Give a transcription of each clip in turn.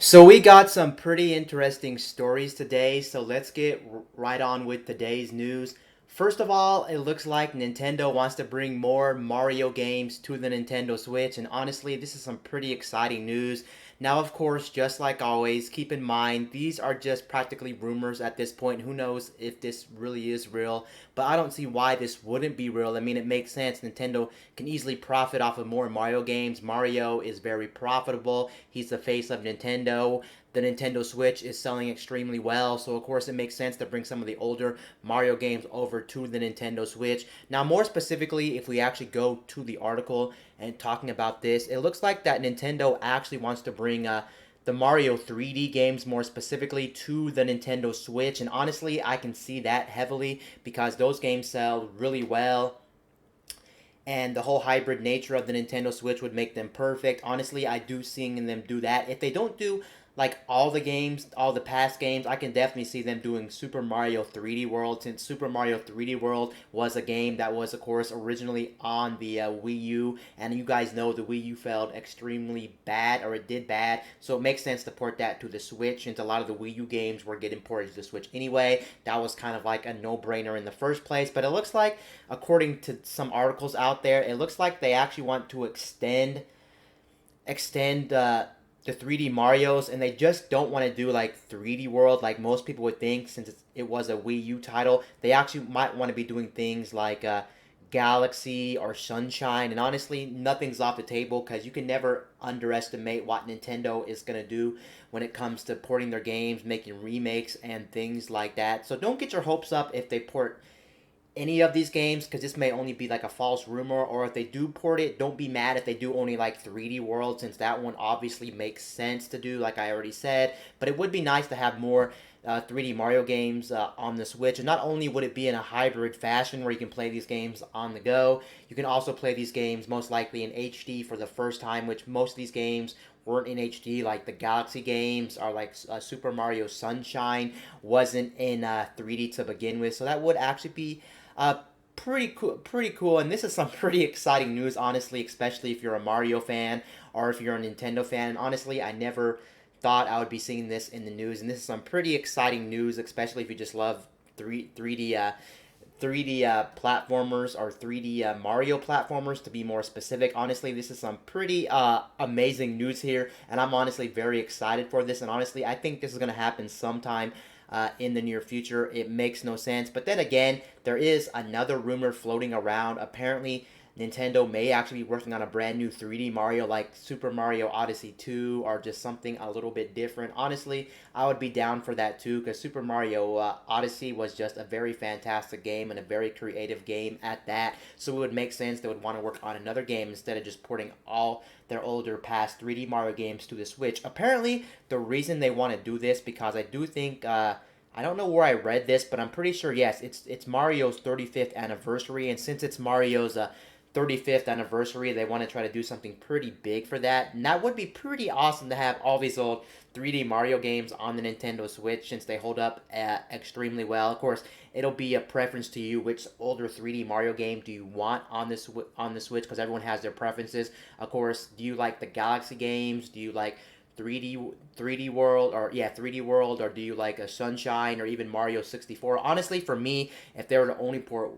So we got some pretty interesting stories today, so let's get right on with today's news. First of all, it looks like Nintendo wants to bring more Mario games to the Nintendo Switch, and honestly, this is some pretty exciting news. Now, of course, just like always, keep in mind these are just practically rumors at this point. Who knows if this really is real, but I don't see why this wouldn't be real. I mean, it makes sense. Nintendo can easily profit off of more Mario games. Mario is very profitable. He's the face of Nintendo. The Nintendo Switch is selling extremely well, so of course it makes sense to bring some of the older Mario games over to the Nintendo Switch. Now, more specifically, if we actually go to the article and talking about this, it looks like that Nintendo actually wants to bring the Mario 3D games more specifically to the Nintendo Switch, and honestly, I can see that heavily because those games sell really well and the whole hybrid nature of the Nintendo Switch would make them perfect. Honestly, I do seeing them do that. If they don't do like all the games, all the past games, I can definitely see them doing Super Mario 3D World, since Super Mario 3D World was a game that was, of course, originally on the Wii U, and you guys know the Wii U failed extremely bad, or it did bad, so it makes sense to port that to the Switch, since a lot of the Wii U games were getting ported to the Switch anyway. That was kind of like a no-brainer in the first place, but it looks like, according to some articles out there, it looks like they actually want to extend the 3D Mario's, and they just don't want to do like 3D World like most people would think, since it was a Wii U title. They actually might want to be doing things like Galaxy or Sunshine, and honestly, nothing's off the table because you can never underestimate what Nintendo is going to do when it comes to porting their games, making remakes, and things like that. So don't get your hopes up if they port any of these games, because this may only be like a false rumor, or if they do port it, don't be mad if they do only like 3D World, since that one obviously makes sense to do, like I already said. But it would be nice to have more 3D Mario games on the Switch, and not only would it be in a hybrid fashion where you can play these games on the go, you can also play these games most likely in HD for the first time, which most of these games weren't in HD, like the Galaxy games, or like Super Mario Sunshine wasn't in 3D to begin with. So that would actually be pretty cool, pretty cool. And this is some pretty exciting news, honestly, especially if you're a Mario fan or if you're a Nintendo fan. And honestly, I never thought I would be seeing this in the news, and this is some pretty exciting news, especially if you just love 3D platformers, or 3D Mario platformers to be more specific. Honestly, this is some pretty amazing news here, and I'm honestly very excited for this. And honestly, I think this is going to happen sometime in the near future. It makes no sense. But then again, there is another rumor floating around. Apparently, Nintendo may actually be working on a brand new 3D Mario, like Super Mario Odyssey 2, or just something a little bit different. Honestly, I would be down for that too, because Super Mario Odyssey was just a very fantastic game and a very creative game at that. So it would make sense they would want to work on another game instead of just porting all their older past 3D Mario games to the Switch. Apparently, the reason they want to do this, because I do think I don't know where I read this, but I'm pretty sure, yes, it's Mario's 35th anniversary, and since it's Mario's 35th anniversary, they want to try to do something pretty big for that. And that would be pretty awesome to have all these old 3D Mario games on the Nintendo Switch, since they hold up extremely well. Of course, it'll be a preference to you which older 3D Mario game do you want on this on the Switch, because everyone has their preferences. Of course, do you like the Galaxy games? Do you like 3D World, or yeah, 3D World, or do you like a Sunshine or even Mario 64? Honestly, for me, if they were to only port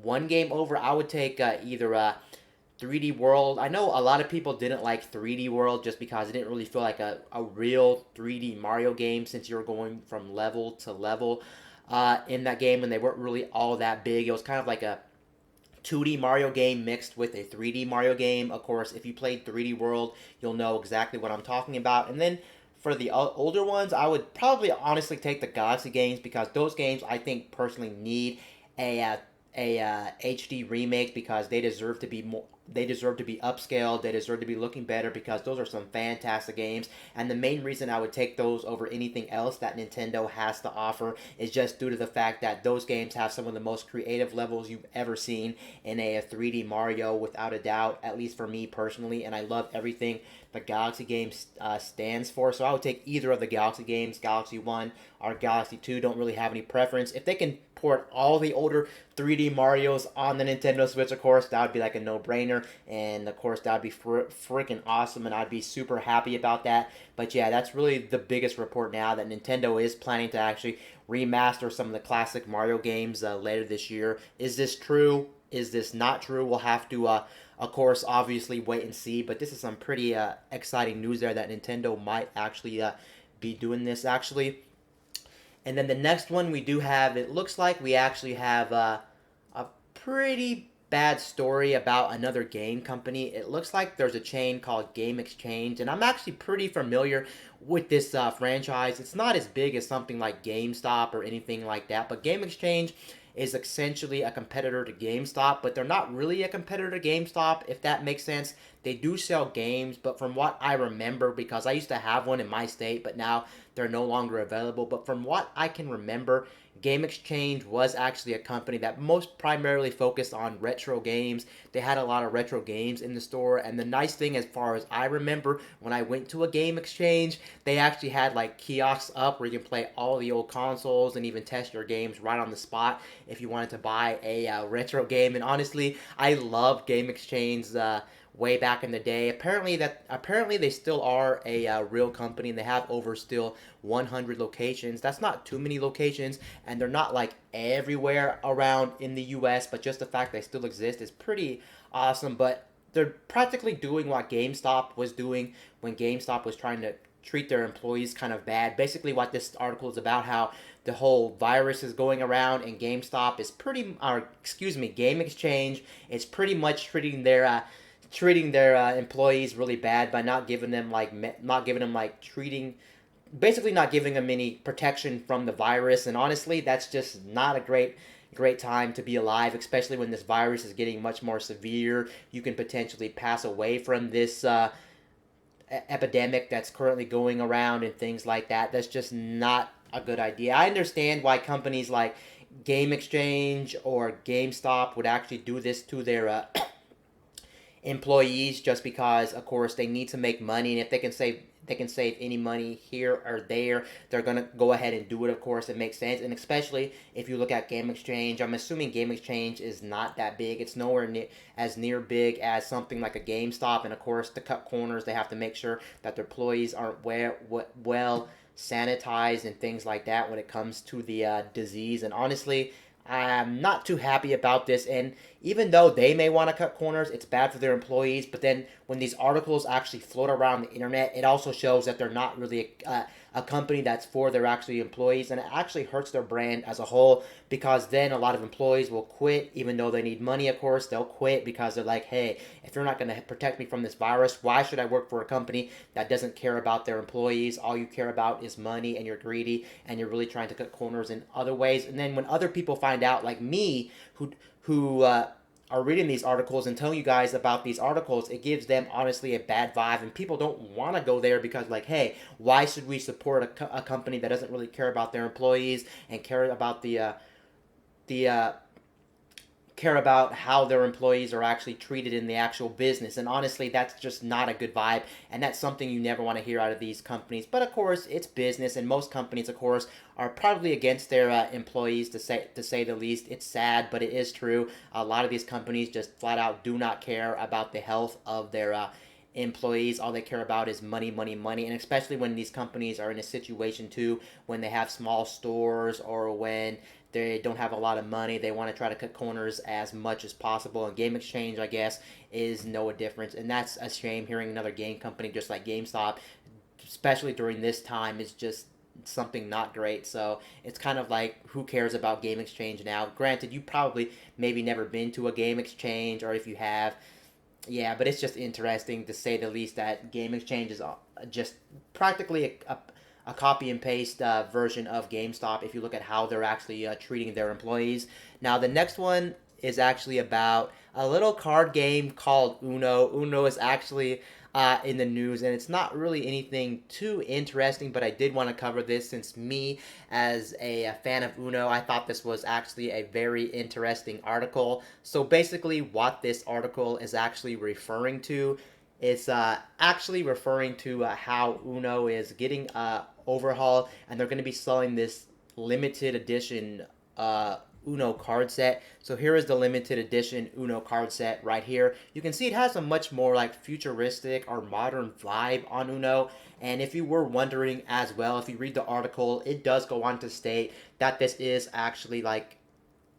one game over, I would take either 3D World. I know a lot of people didn't like 3D World just because it didn't really feel like a real 3D Mario game, since you were going from level to level in that game, and they weren't really all that big. It was kind of like a 2D Mario game mixed with a 3D Mario game. Of course, if you played 3D World, you'll know exactly what I'm talking about. And then for the older ones, I would probably honestly take the Galaxy games, because those games I think personally need a HD remake, because they deserve to be more. They deserve to be upscaled. They deserve to be looking better, because those are some fantastic games. And the main reason I would take those over anything else that Nintendo has to offer is just due to the fact that those games have some of the most creative levels you've ever seen in a 3D Mario, without a doubt, at least for me personally. And I love everything the Galaxy game stands for. So I would take either of the Galaxy games, Galaxy 1 or Galaxy 2. Don't really have any preference. If they can port all the older 3D Marios on the Nintendo Switch, of course, that would be like a no-brainer. And of course, that would be freaking awesome, and I'd be super happy about that. But yeah, that's really the biggest report now, that Nintendo is planning to actually remaster some of the classic Mario games later this year. Is this true? Is this not true? We'll have to, of course, obviously wait and see. But this is some pretty exciting news there, that Nintendo might actually be doing this, actually. And then the next one we do have, it looks like we actually have a pretty bad story about another game company. It looks like there's a chain called GameXchange, and I'm actually pretty familiar with this franchise. It's not as big as something like GameStop or anything like that, but GameXchange is essentially a competitor to GameStop, but they're not really a competitor to GameStop, if that makes sense. They do sell games, but from what I remember, because I used to have one in my state, but now they're no longer available. But from what I can remember, GameXchange was actually a company that most primarily focused on retro games. They had a lot of retro games in the store, and the nice thing, as far as I remember, when I went to a GameXchange, they actually had like kiosks up where you can play all the old consoles and even test your games right on the spot if you wanted to buy a retro game. And honestly, I love GameXchange's way back in the day. Apparently they still are a real company, and they have over still 100 locations. That's not too many locations, and they're not like everywhere around in the US, but just the fact they still exist is pretty awesome. But they're practically doing what GameStop was doing when GameStop was trying to treat their employees kind of bad. Basically what this article is about, how the whole virus is going around, and GameStop is GameXchange is pretty much treating their employees really bad by not giving them basically not giving them any protection from the virus. And honestly, that's just not a great time to be alive, especially when this virus is getting much more severe. You can potentially pass away from this epidemic that's currently going around and things like that. That's just not a good idea. I understand why companies like GameXchange or GameStop would actually do this to their employees, just because of course they need to make money, and if they can save any money here or there, they're gonna go ahead and do it. Of course, it makes sense. And especially if you look at GameXchange, I'm assuming GameXchange is not that big. It's nowhere near big as something like a GameStop. And of course, to cut corners, they have to make sure that their employees aren't well sanitized and things like that when it comes to the disease. And honestly, I'm not too happy about this. And even though they may want to cut corners, it's bad for their employees. But then when these articles actually float around the internet, it also shows that they're not really a company that's for their actually employees. And it actually hurts their brand as a whole, because then a lot of employees will quit. Even though they need money, of course, they'll quit because they're like, hey, if you're not going to protect me from this virus, why should I work for a company that doesn't care about their employees? All you care about is money, and you're greedy, and you're really trying to cut corners in other ways. And then when other people find out, like me, who are reading these articles and telling you guys about these articles, it gives them honestly a bad vibe, and people don't want to go there because, like, hey, why should we support a company that doesn't really care about their employees and care about care about how their employees are actually treated in the actual business? And honestly, that's just not a good vibe, and that's something you never want to hear out of these companies. But of course, it's business, and most companies, of course, are probably against their employees, to say the least. It's sad, but it is true. A lot of these companies just flat out do not care about the health of their employees. All they care about is money, money, money. And especially when these companies are in a situation too, when they have small stores or when they don't have a lot of money, they want to try to cut corners as much as possible. And GameXchange, I guess, is no difference. And that's a shame. Hearing another game company just like GameStop, especially during this time, is just something not great. So it's kind of like, who cares about GameXchange now? Granted, you probably maybe never been to a GameXchange, or if you have, yeah, but it's just interesting, to say the least, that GameXchange is just practically a copy and paste version of GameStop if you look at how they're actually treating their employees. Now, the next one is actually about a little card game called Uno. Uno is actually in the news, and it's not really anything too interesting, but I did want to cover this since me, as a fan of Uno, I thought this was actually a very interesting article. So basically what this article is actually referring to It's actually referring to how Uno is getting overhauled, and they're going to be selling this limited edition Uno card set. So here is the limited edition Uno card set right here. You can see it has a much more like futuristic or modern vibe on Uno. And if you were wondering as well, if you read the article, it does go on to state that this is actually like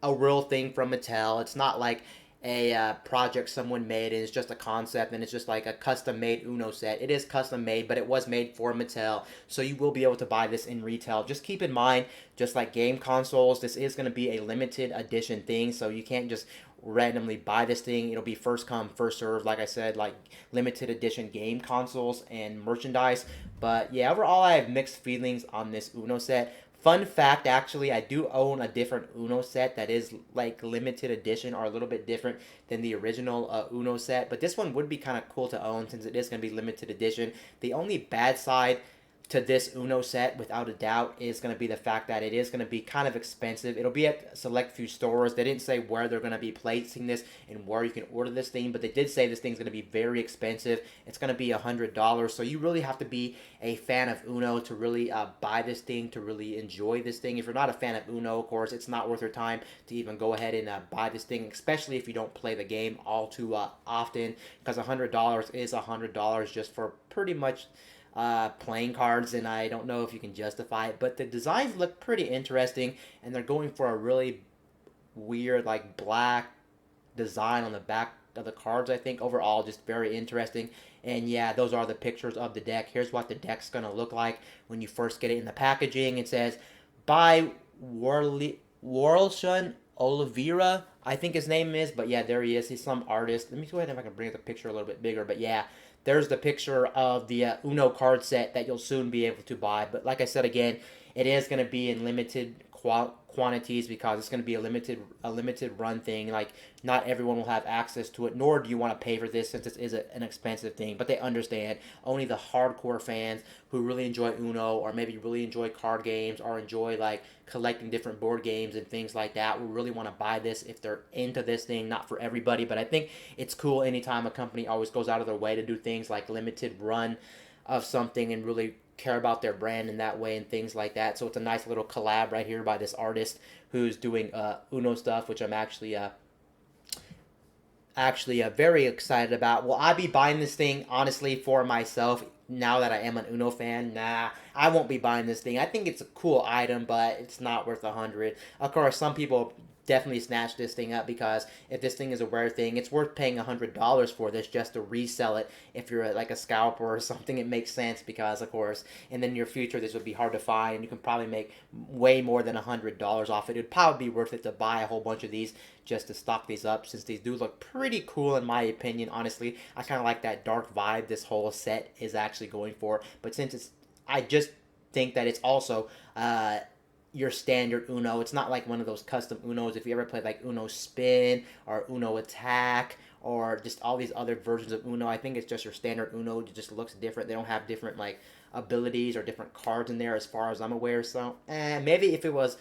a real thing from Mattel. It's not like a project someone made and it's just a concept and it's just like a custom made Uno set. It is custom made, but it was made for Mattel, so you will be able to buy this in retail. Just keep in mind, just like game consoles, this is going to be a limited edition thing, so you can't just randomly buy this thing. It'll be first come, first serve, like I said, like limited edition game consoles and merchandise. But yeah, overall, I have mixed feelings on this Uno set. Fun fact, actually, I do own a different Uno set that is like limited edition or a little bit different than the original Uno set. But this one would be kind of cool to own since it is going to be limited edition. The only bad side to this Uno set, without a doubt, is going to be the fact that it is going to be kind of expensive. It'll be at select few stores. They didn't say where they're going to be placing this and where you can order this thing, but they did say this thing's going to be very expensive. It's going to be $100, so you really have to be a fan of Uno to really buy this thing, to really enjoy this thing. If you're not a fan of Uno, of course, it's not worth your time to even go ahead and buy this thing, especially if you don't play the game all too often, because $100 is $100 just for pretty much playing cards, and I don't know if you can justify it, but the designs look pretty interesting, and they're going for a really weird like black design on the back of the cards. I think overall just very interesting. And yeah, those are the pictures of the deck. Here's what the deck's gonna look like when you first get it in the packaging. It says by Warlshun Oliveira, I think his name is, but yeah, there he is. He's some artist. Let me go ahead and if I can bring the picture a little bit bigger, but yeah, there's the picture of the Uno card set that you'll soon be able to buy. But like I said again, it is going to be in limited quantities because it's going to be a limited run thing. Like not everyone will have access to it, nor do you want to pay for this since this is an expensive thing. But they understand only the hardcore fans who really enjoy Uno or maybe really enjoy card games or enjoy like collecting different board games and things like that will really want to buy this if they're into this thing. Not for everybody, but I think it's cool anytime a company always goes out of their way to do things like limited run of something and really care about their brand in that way and things like that. So it's a nice little collab right here by this artist who's doing Uno stuff, which I'm actually very excited about. Will I be buying this thing honestly for myself now that I am an Uno fan? Nah, I won't be buying this thing. I think it's a cool item, but it's not worth $100. Of course, some people definitely snatch this thing up because if this thing is a rare thing, it's worth paying $100 for this just to resell it. If you're like a scalper or something, it makes sense because, of course, in the near future, this would be hard to find. And you can probably make way more than $100 off it. It'd probably be worth it to buy a whole bunch of these just to stock these up since these do look pretty cool in my opinion. Honestly, I kind of like that dark vibe this whole set is actually going for. But since it's, I just think that it's also your standard Uno. It's not like one of those custom Unos. If you ever played like Uno Spin or Uno Attack or just all these other versions of Uno, I think it's just your standard Uno. It just looks different. They don't have different like abilities or different cards in there as far as I'm aware. So maybe if it was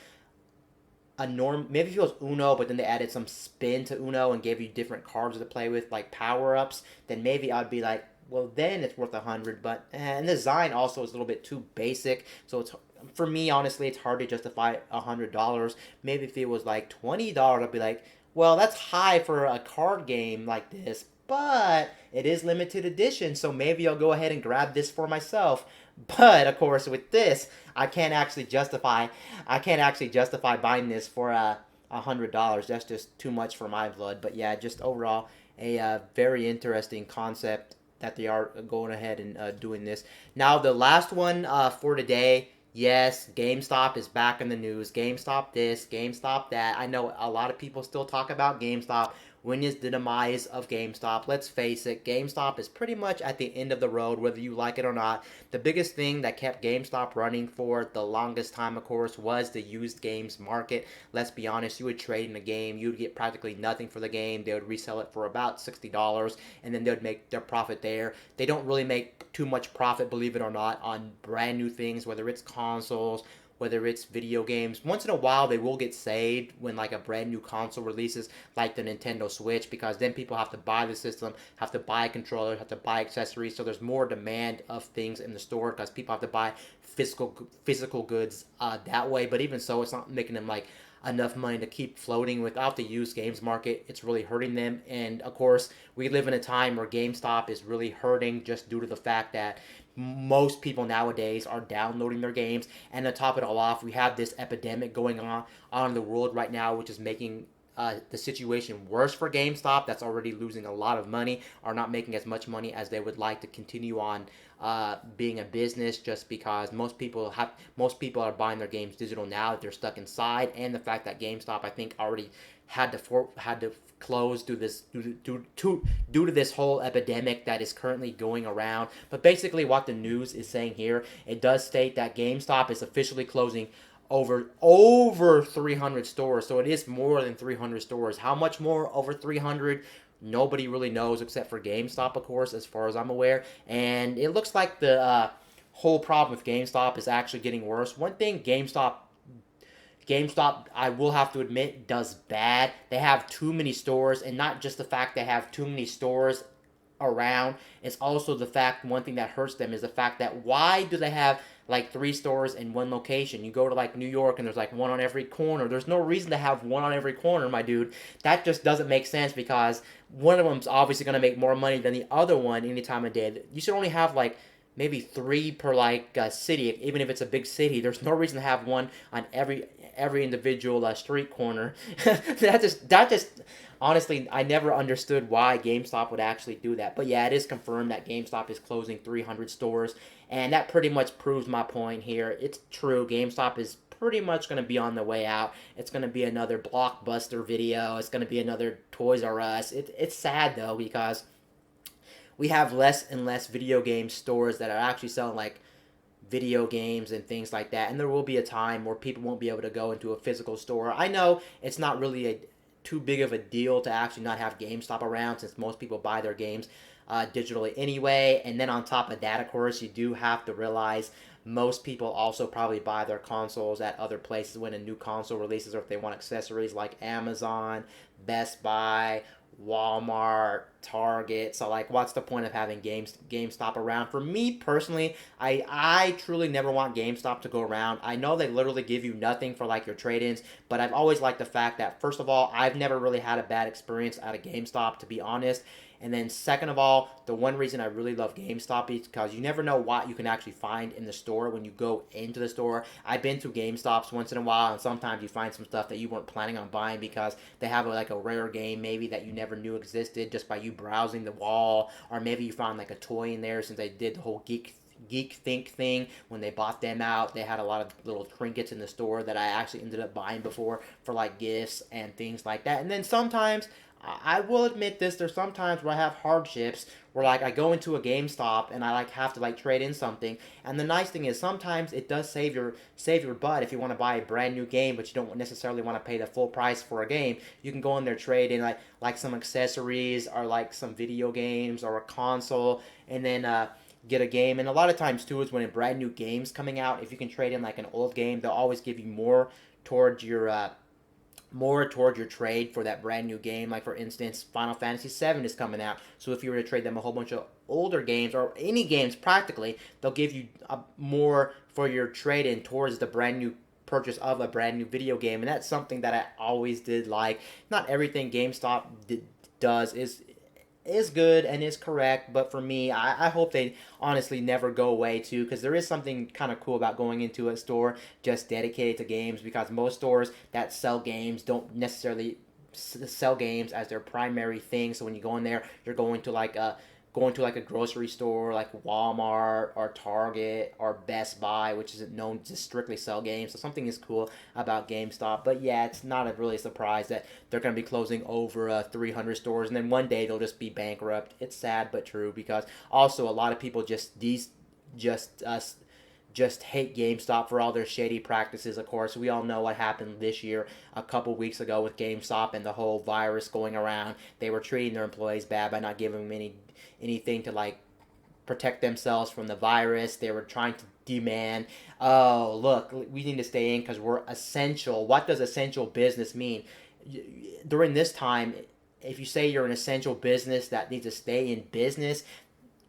maybe if it was Uno, but then they added some spin to Uno and gave you different cards to play with, like power-ups, then maybe I'd be like, well, then it's worth $100. But and the design also is a little bit too basic, so it's, for me, honestly, it's hard to justify $100. Maybe if it was like $20, I'd be like, well, that's high for a card game like this, but it is limited edition, so maybe I'll go ahead and grab this for myself. But of course, with this, I can't actually justify buying this for $100. That's just too much for my blood. But yeah, just overall, a very interesting concept that they are going ahead and doing this. Now, the last one for today. Yes, GameStop is back in the news. GameStop this, GameStop that. I know a lot of people still talk about GameStop. When is the demise of GameStop? Let's face it, GameStop is pretty much at the end of the road, whether you like it or not. The biggest thing that kept GameStop running for the longest time, of course, was the used games market. Let's be honest, you would trade in a game, you would get practically nothing for the game. They would resell it for about $60, and then they would make their profit there. They don't really make too much profit, believe it or not, on brand new things, whether it's consoles whether it's video games. Once in a while, they will get saved when like a brand new console releases, like the Nintendo Switch, because then people have to buy the system, have to buy controllers, have to buy accessories. So there's more demand of things in the store because people have to buy physical goods that way. But even so, it's not making them like enough money to keep floating. Without the used games market, it's really hurting them. And of course, we live in a time where GameStop is really hurting just due to the fact that most people nowadays are downloading their games. And to top it all off, we have this epidemic going on in the world right now, which is making the situation worse for GameStop. That's already losing a lot of money, are not making as much money as they would like to continue on being a business, just because most people are buying their games digital now that they're stuck inside, and the fact that GameStop, I think, already had to close due to this whole epidemic that is currently going around. But basically, what the news is saying here, it does state that GameStop is officially closing over 300 stores. So it is more than 300 stores. How much more over 300? Nobody really knows except for GameStop, of course, as far as I'm aware. And it looks like the whole problem with GameStop is actually getting worse. One thing GameStop, I will have to admit, does bad. They have too many stores, and not just the fact they have too many stores around. It's also the fact, one thing that hurts them is the fact that why do they have like 3 stores in one location? You go to like New York and there's like one on every corner. There's no reason to have one on every corner, my dude. That just doesn't make sense, because one of them's obviously going to make more money than the other one any time of day. You should only have like maybe 3 per like city, even if it's a big city. There's no reason to have one on every individual street corner. that just honestly, I never understood why GameStop would actually do that. But yeah, it is confirmed that GameStop is closing 300 stores, and that pretty much proves my point here. It's true. GameStop is pretty much going to be on the way out. It's going to be another Blockbuster video. It's going to be another Toys R Us. It's sad though, because we have less and less video game stores that are actually selling like video games and things like that, and there will be a time where people won't be able to go into a physical store. I know it's not really too big of a deal to actually not have GameStop around, since most people buy their games digitally anyway. And then on top of that, of course, you do have to realize most people also probably buy their consoles at other places when a new console releases, or if they want accessories like Amazon, Best Buy, Walmart, Target. So like, what's the point of having GameStop around? For me personally, I truly never want GameStop to go around. I know they literally give you nothing for like your trade-ins, but I've always liked the fact that, first of all, I've never really had a bad experience at a GameStop, to be honest. And then second of all, the one reason I really love GameStop is because you never know what you can actually find in the store when you go into the store. I've been to GameStops once in a while, and sometimes you find some stuff that you weren't planning on buying because they have like a rare game maybe that you never knew existed just by you browsing the wall, or maybe you found like a toy in there, since they did the whole Geek Think thing. When they bought them out, they had a lot of little trinkets in the store that I actually ended up buying before for like gifts and things like that. And then sometimes, I will admit this, there's sometimes where I have hardships where like I go into a GameStop and I like have to like trade in something. And the nice thing is sometimes it does save your butt. If you want to buy a brand new game but you don't necessarily want to pay the full price for a game, you can go in there, trade in like some accessories or like some video games or a console, and then get a game. And a lot of times too is when a brand new game's coming out, if you can trade in like an old game, they'll always give you more towards your trade for that brand new game. Like for instance, Final Fantasy VII is coming out, so if you were to trade them a whole bunch of older games or any games practically, they'll give you more for your trade-in towards the brand new purchase of a brand new video game. And that's something that I always did like. Not everything GameStop does is good and is correct, but for me, I hope they honestly never go away too, because there is something kind of cool about going into a store just dedicated to games, because most stores that sell games don't necessarily sell games as their primary thing. So when you go in there, you're going to like a grocery store like Walmart or Target or Best Buy, which isn't known to strictly sell games. So something is cool about GameStop. But yeah, it's not a really surprise that they're going to be closing over 300 stores, and then one day they'll just be bankrupt. It's sad but true, because also a lot of people just hate GameStop for all their shady practices. Of course, we all know what happened this year, a couple weeks ago, with GameStop and the whole virus going around. They were treating their employees bad by not giving them anything to like protect themselves from the virus. They were trying to demand. Oh, look, we need to stay in because we're essential. What does essential business mean? During this time, if you say you're an essential business that needs to stay in business,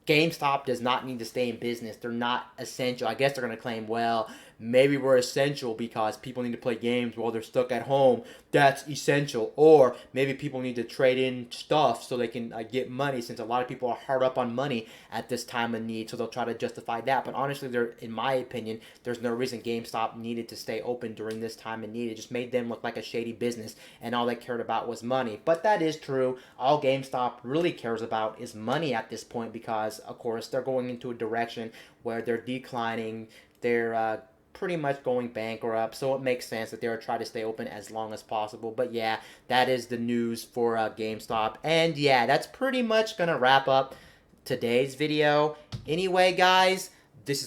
GameStop does not need to stay in business. They're not essential. I guess they're going to claim, well, maybe we're essential because people need to play games while they're stuck at home. That's essential. Or maybe people need to trade in stuff so they can get money, since a lot of people are hard up on money at this time of need. So they'll try to justify that. But honestly, in my opinion, there's no reason GameStop needed to stay open during this time of need. It just made them look like a shady business, and all they cared about was money. But that is true. All GameStop really cares about is money at this point, because of course they're going into a direction where they're declining. They're pretty much going bankrupt, so it makes sense that they're trying to stay open as long as possible. But yeah, that is the news for GameStop. And yeah, that's pretty much gonna wrap up today's video. Anyway, guys, this is